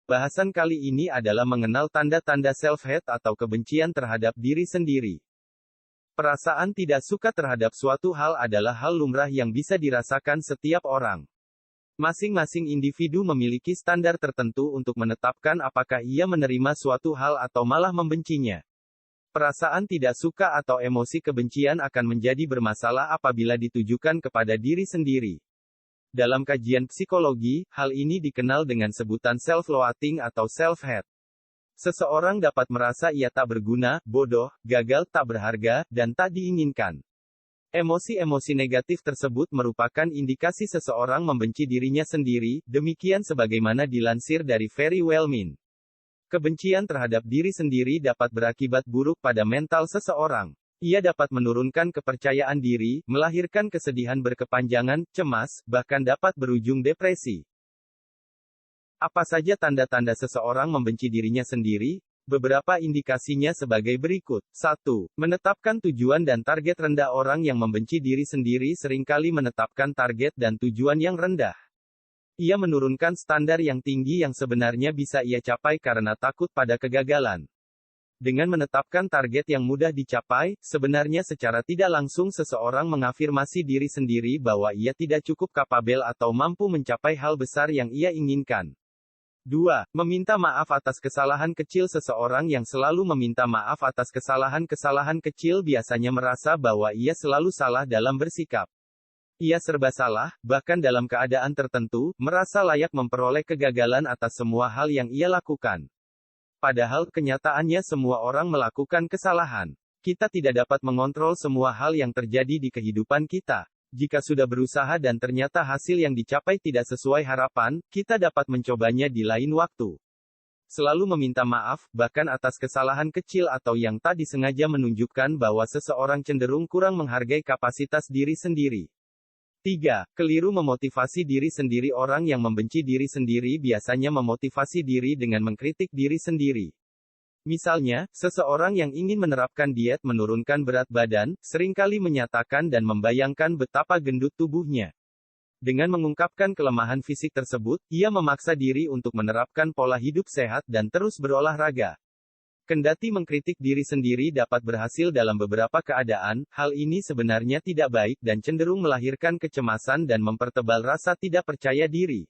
Bahasan kali ini adalah mengenal tanda-tanda self-hate atau kebencian terhadap diri sendiri. Perasaan tidak suka terhadap suatu hal adalah hal lumrah yang bisa dirasakan setiap orang. Masing-masing individu memiliki standar tertentu untuk menetapkan apakah ia menerima suatu hal atau malah membencinya. Perasaan tidak suka atau emosi kebencian akan menjadi bermasalah apabila ditujukan kepada diri sendiri. Dalam kajian psikologi, hal ini dikenal dengan sebutan self-loathing atau self-hate. Seseorang dapat merasa ia tak berguna, bodoh, gagal, tak berharga, dan tak diinginkan. Emosi-emosi negatif tersebut merupakan indikasi seseorang membenci dirinya sendiri, demikian sebagaimana dilansir dari Very Wellmin. Kebencian terhadap diri sendiri dapat berakibat buruk pada mental seseorang. Ia dapat menurunkan kepercayaan diri, melahirkan kesedihan berkepanjangan, cemas, bahkan dapat berujung depresi. Apa saja tanda-tanda seseorang membenci dirinya sendiri? Beberapa indikasinya sebagai berikut. 1. Menetapkan tujuan dan target rendah. Orang yang membenci diri sendiri seringkali menetapkan target dan tujuan yang rendah. Ia menurunkan standar yang tinggi yang sebenarnya bisa ia capai karena takut pada kegagalan. Dengan menetapkan target yang mudah dicapai, sebenarnya secara tidak langsung seseorang mengafirmasi diri sendiri bahwa ia tidak cukup kapabel atau mampu mencapai hal besar yang ia inginkan. 2. Meminta maaf atas kesalahan kecil. Seseorang yang selalu meminta maaf atas kesalahan-kesalahan kecil biasanya merasa bahwa ia selalu salah dalam bersikap. Ia serba salah, bahkan dalam keadaan tertentu, merasa layak memperoleh kegagalan atas semua hal yang ia lakukan. Padahal kenyataannya semua orang melakukan kesalahan. Kita tidak dapat mengontrol semua hal yang terjadi di kehidupan kita. Jika sudah berusaha dan ternyata hasil yang dicapai tidak sesuai harapan, kita dapat mencobanya di lain waktu. Selalu meminta maaf, bahkan atas kesalahan kecil atau yang tak disengaja menunjukkan bahwa seseorang cenderung kurang menghargai kapasitas diri sendiri. 3. Keliru memotivasi diri sendiri. Orang yang membenci diri sendiri biasanya memotivasi diri dengan mengkritik diri sendiri. Misalnya, seseorang yang ingin menerapkan diet menurunkan berat badan, seringkali menyatakan dan membayangkan betapa gendut tubuhnya. Dengan mengungkapkan kelemahan fisik tersebut, ia memaksa diri untuk menerapkan pola hidup sehat dan terus berolahraga. Kendati mengkritik diri sendiri dapat berhasil dalam beberapa keadaan, hal ini sebenarnya tidak baik dan cenderung melahirkan kecemasan dan mempertebal rasa tidak percaya diri.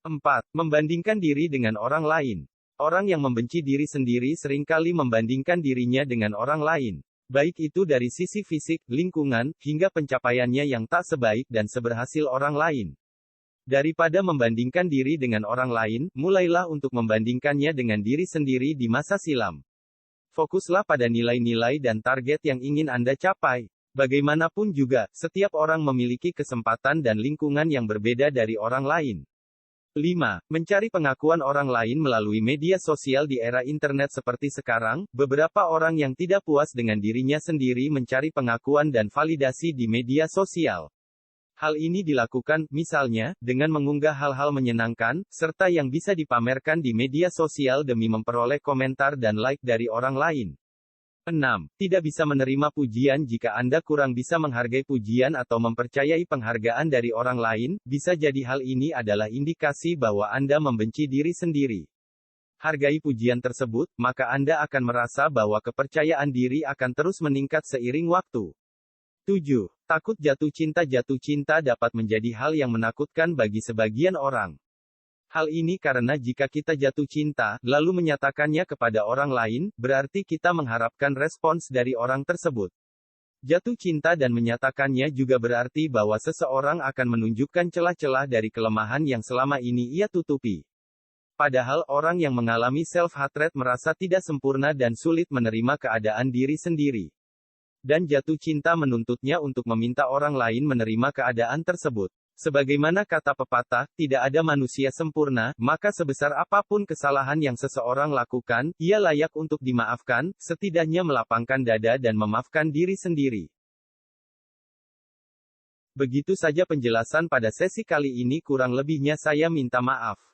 4. Membandingkan diri dengan orang lain. Orang yang membenci diri sendiri seringkali membandingkan dirinya dengan orang lain. Baik itu dari sisi fisik, lingkungan, hingga pencapaiannya yang tak sebaik dan seberhasil orang lain. Daripada membandingkan diri dengan orang lain, mulailah untuk membandingkannya dengan diri sendiri di masa silam. Fokuslah pada nilai-nilai dan target yang ingin Anda capai. Bagaimanapun juga, setiap orang memiliki kesempatan dan lingkungan yang berbeda dari orang lain. 5. Mencari pengakuan orang lain melalui media sosial. Di era internet seperti sekarang, beberapa orang yang tidak puas dengan dirinya sendiri mencari pengakuan dan validasi di media sosial. Hal ini dilakukan, misalnya, dengan mengunggah hal-hal menyenangkan, serta yang bisa dipamerkan di media sosial demi memperoleh komentar dan like dari orang lain. 6. Tidak bisa menerima pujian. Jika Anda kurang bisa menghargai pujian atau mempercayai penghargaan dari orang lain, bisa jadi hal ini adalah indikasi bahwa Anda membenci diri sendiri. Hargai pujian tersebut, maka Anda akan merasa bahwa kepercayaan diri akan terus meningkat seiring waktu. 7. Takut jatuh cinta. Jatuh cinta dapat menjadi hal yang menakutkan bagi sebagian orang. Hal ini karena jika kita jatuh cinta, lalu menyatakannya kepada orang lain, berarti kita mengharapkan respons dari orang tersebut. Jatuh cinta dan menyatakannya juga berarti bahwa seseorang akan menunjukkan celah-celah dari kelemahan yang selama ini ia tutupi. Padahal orang yang mengalami self-hatred merasa tidak sempurna dan sulit menerima keadaan diri sendiri. Dan jatuh cinta menuntutnya untuk meminta orang lain menerima keadaan tersebut. Sebagaimana kata pepatah, tidak ada manusia sempurna, maka sebesar apapun kesalahan yang seseorang lakukan, ia layak untuk dimaafkan, setidaknya melapangkan dada dan memaafkan diri sendiri. Begitu saja penjelasan pada sesi kali ini, kurang lebihnya saya minta maaf.